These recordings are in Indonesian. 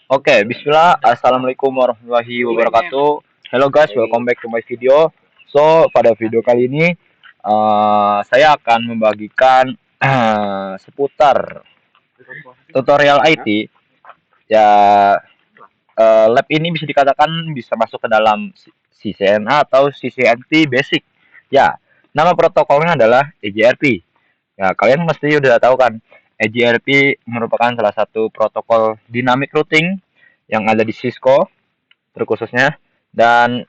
Oke, bismillah. Assalamualaikum warahmatullahi wabarakatuh. Hello guys, welcome back to my video. So, pada video kali ini saya akan membagikan seputar tutorial IT. Ya, lab ini bisa dikatakan bisa masuk ke dalam CCNA atau CCNP Basic. Ya, nama protokolnya adalah EJRP. Ya, kalian mesti udah tahu kan, EJRP merupakan salah satu protokol dynamic routing yang ada di Cisco terkhususnya. Dan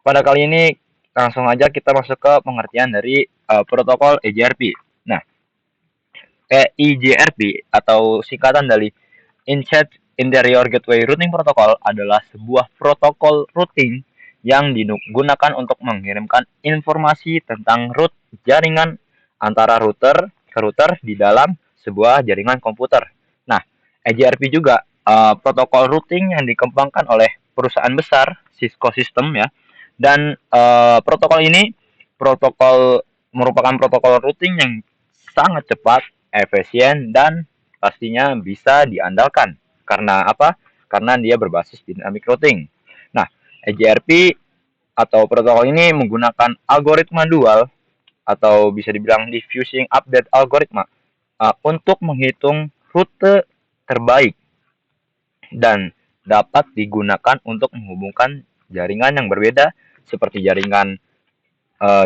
pada kali ini langsung aja kita masuk ke pengertian dari protokol EJRP. Nah, EIJRP atau singkatan dari Interior Gateway Routing Protocol adalah sebuah protokol routing yang digunakan untuk mengirimkan informasi tentang route jaringan antara router ke router di dalam sebuah jaringan komputer. Nah, EJRP juga protokol routing yang dikembangkan oleh perusahaan besar Cisco System ya. Dan protokol ini merupakan protokol routing yang sangat cepat, efisien, dan pastinya bisa diandalkan. Karena apa? Karena dia berbasis dynamic routing. Nah, EJRP atau protokol ini menggunakan algoritma dual atau bisa dibilang diffusing update algoritma untuk menghitung rute terbaik dan dapat digunakan untuk menghubungkan jaringan yang berbeda seperti jaringan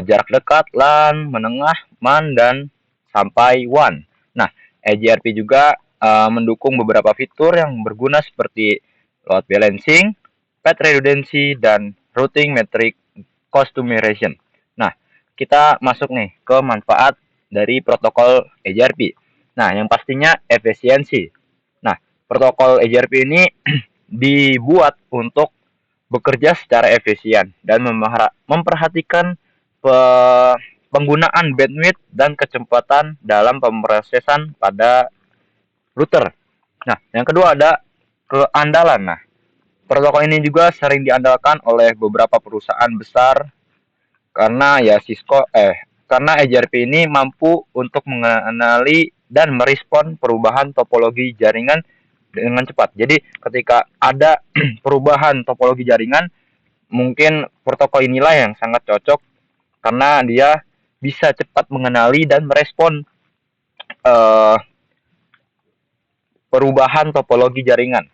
jarak dekat, LAN, menengah, MAN, dan sampai WAN. Nah, EJRP juga mendukung beberapa fitur yang berguna seperti load balancing, path redundancy, dan routing metric customization. Nah, kita masuk nih ke manfaat dari protokol EJRP. Nah, yang pastinya efisiensi. Nah, protokol EJRP ini dibuat untuk bekerja secara efisien dan memperhatikan penggunaan bandwidth dan kecepatan dalam pemrosesan pada router. Nah, yang kedua ada keandalan. Nah, protokol ini juga sering diandalkan oleh beberapa perusahaan besar karena ya karena EJRP ini mampu untuk mengenali dan merespon perubahan topologi jaringan dengan cepat. Jadi ketika ada perubahan topologi jaringan, mungkin protokol inilah yang sangat cocok karena dia bisa cepat mengenali dan merespon uh, perubahan topologi jaringan.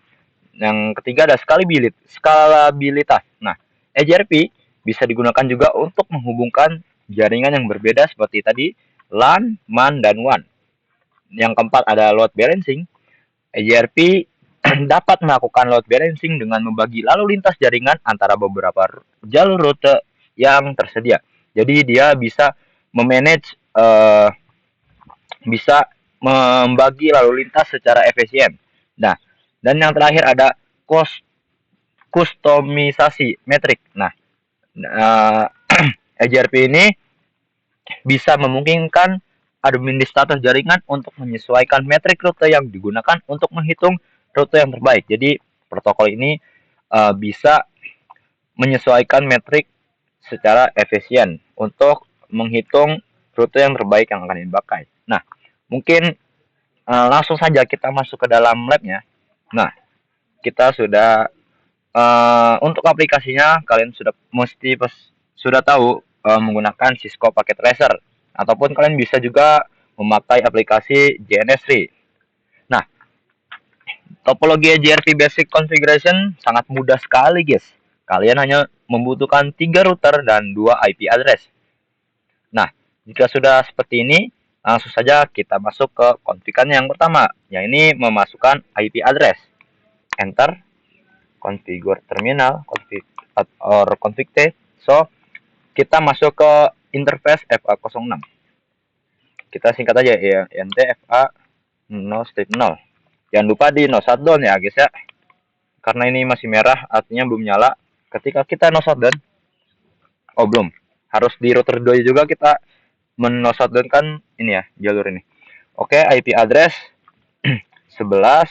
Yang ketiga ada skalabilitas. Nah, EJRP bisa digunakan juga untuk menghubungkan jaringan yang berbeda seperti tadi LAN, MAN, dan WAN. Yang keempat ada load balancing. EJRP dapat melakukan load balancing dengan membagi lalu lintas jaringan antara beberapa jalur rute yang tersedia. Jadi dia bisa memanage bisa membagi lalu lintas secara efisien. Nah, dan yang terakhir ada kustomisasi metrik. Nah, EJRP ini bisa memungkinkan administrator jaringan untuk menyesuaikan metrik rute yang digunakan untuk menghitung rute yang terbaik. Jadi protokol ini bisa menyesuaikan metrik secara efisien untuk menghitung rute yang terbaik yang akan dipakai. Nah, mungkin langsung saja kita masuk ke dalam labnya. Nah, kita sudah untuk aplikasinya kalian sudah tahu menggunakan Cisco Packet Tracer ataupun kalian bisa juga memakai aplikasi JNS3. Nah, topologi JRP Basic Configuration sangat mudah sekali, guys. Kalian hanya membutuhkan 3 router dan 2 IP address. Nah, jika sudah seperti ini, langsung saja kita masuk ke konfigan yang pertama, yang ini memasukkan IP address. Enter, configure terminal, config T. So, kita masuk ke interface FA06. Kita singkat aja ya, NTFA 0.0. Jangan lupa di no shutdown ya guys ya. Karena ini masih merah, artinya belum nyala. Ketika kita no shutdown, belum. Harus di router 2 juga kita no shutdown kan ini ya, jalur ini. Oke, IP address 11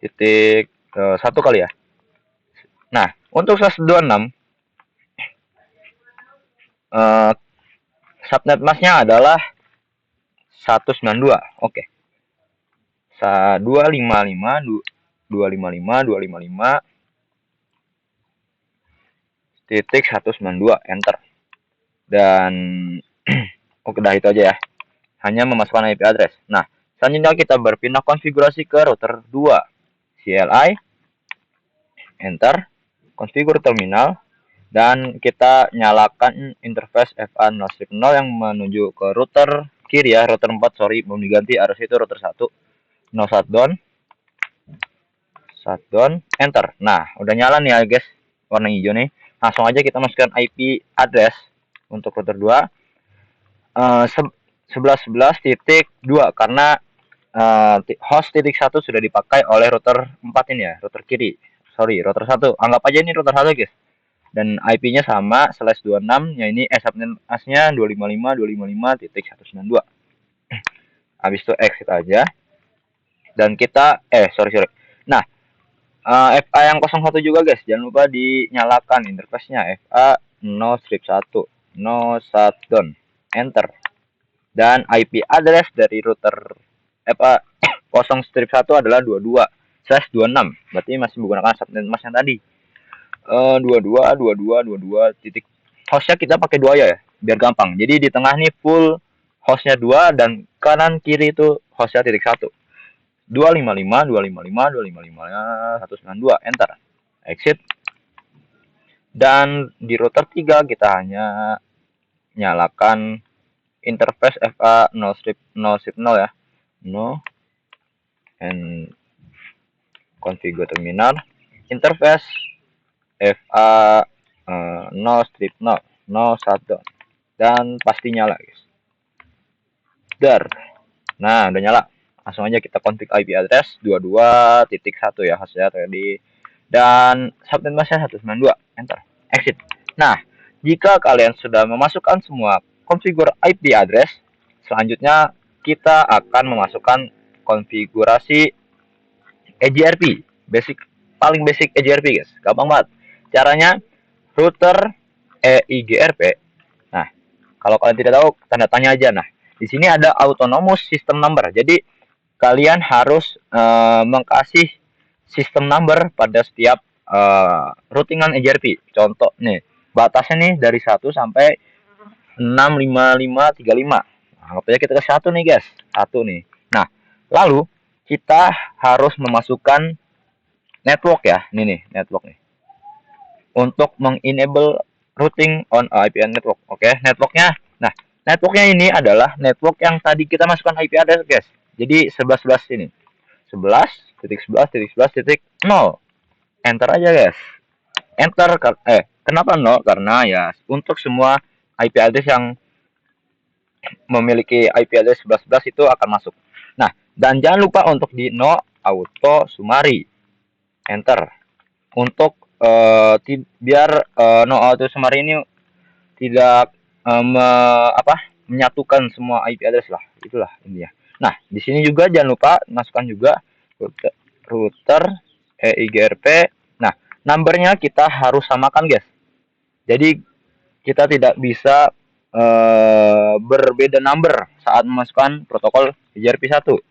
titik 1 kali ya. Nah, untuk 126 subnet masknya adalah 192. Oke. 255 255.255.192 enter. Dan udah itu aja ya, hanya memasukkan IP address. Nah, selanjutnya kita berpindah konfigurasi ke router 2. CLI enter, configure terminal, dan kita nyalakan interface FA0/0 yang menuju ke router kiri ya, router 4 sorry belum diganti, harus itu router 1. No shutdown, enter. Nah, udah nyala nih ya guys, warna hijau nih. Langsung aja kita masukkan IP address untuk router 2 11.11.2 karena host titik 1 sudah dipakai oleh router 4 ini ya, router kiri. Sorry, router 1. Anggap aja ini router 1 guys. Dan IP-nya sama /26, ya ini subnetnya 255.255.192. Habis itu exit aja. Dan kita sorry. Nah, FA yang 01 juga guys, jangan lupa dinyalakan interface-nya FA no strip 1, no shutdown, enter. Dan IP address dari router FA 0 strip 1 adalah 22/26, berarti masih menggunakan subnet mask yang tadi. 22 titik. Hostnya kita pakai 2 ya, biar gampang. Jadi di tengah nih full hostnya 2 dan kanan kiri itu hostnya titik 1. 255.192, enter, exit. Dan di router 3 kita hanya nyalakan interface FA 0/0 ya, no, and configure terminal, interface FA 0/0, no shutdown, dan pasti nyala guys. Nah, udah nyala. Langsung aja kita config IP address 22.1 ya hostnya tadi, dan subnet masknya 192, enter, exit. Nah, jika kalian sudah memasukkan semua konfigur IP address, selanjutnya kita akan memasukkan konfigurasi EGRP, paling basic EGRP guys, gampang banget caranya. Router EIGRP. Nah, kalau kalian tidak tahu, tanda tanya aja. Nah, di sini ada autonomous system number. Jadi kalian harus mengkasih system number pada setiap routingan EGRP. Contoh nih, batasnya nih dari 1 sampai 65535. Anggap aja kita ke 1 nih guys, 1 nih. Nah, lalu kita harus memasukkan network ya, ini nih network nih, untuk mengenable routing on IP network. Oke, networknya. Nah, networknya ini adalah network yang tadi kita masukkan IP address guys. Jadi 11.11 ini. 11.11.11.0. Enter aja guys. Enter. Kenapa 0? Karena ya untuk semua IP address yang memiliki IP address 11.11 itu akan masuk. Nah, dan jangan lupa untuk di no auto summary. Enter. Untuk biar no auto summary ini tidak menyatukan semua IP address lah, itulah intinya. Nah, di sini juga jangan lupa masukkan juga router EIGRP. Nah, numbernya kita harus samakan guys. Jadi kita tidak bisa berbeda number saat memasukkan protokol EGRP 1,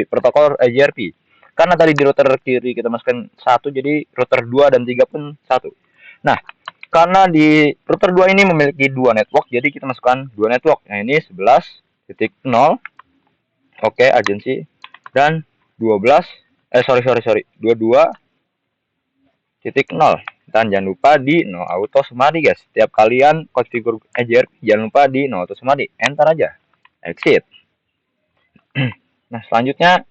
protokol EGRP. Karena tadi di router kiri kita masukkan 1, jadi router 2 dan 3 pun 1. Nah, karena di router 2 ini memiliki 2 network, jadi kita masukkan 2 network. Nah, ini 11.0, oke, agensi, dan 22.0. Dan jangan lupa di no auto summary guys. Setiap kalian konfigur EGRP, jangan lupa di no auto summary. Enter aja, exit. Nah, selanjutnya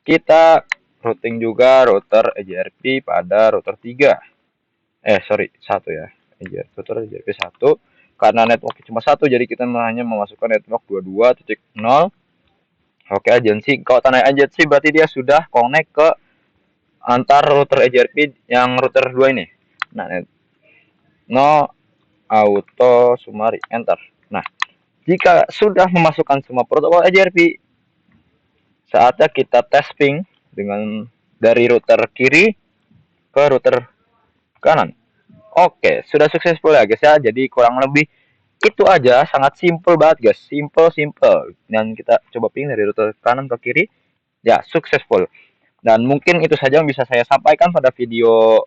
kita routing juga router EGRP pada router 3. 1 ya. Router EGRP 1. Karena network cuma 1, jadi kita hanya memasukkan network 22.0. Oke, agensi. Kalau tanda agensi berarti dia sudah connect ke antar router EGRP yang router 2 ini. Nah, no auto summary, enter. Nah, jika sudah memasukkan semua protokol EGRP, saatnya kita tes ping dengan dari router kiri ke router kanan. Oke, sudah successful ya guys ya. Jadi kurang lebih itu aja, sangat simple banget guys, simple. Dan kita coba ping dari router kanan ke kiri, ya successful. Dan mungkin itu saja yang bisa saya sampaikan pada video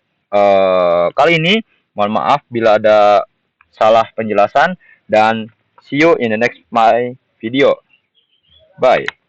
kali ini. Mohon maaf bila ada salah penjelasan, dan see you in the next my video. Bye.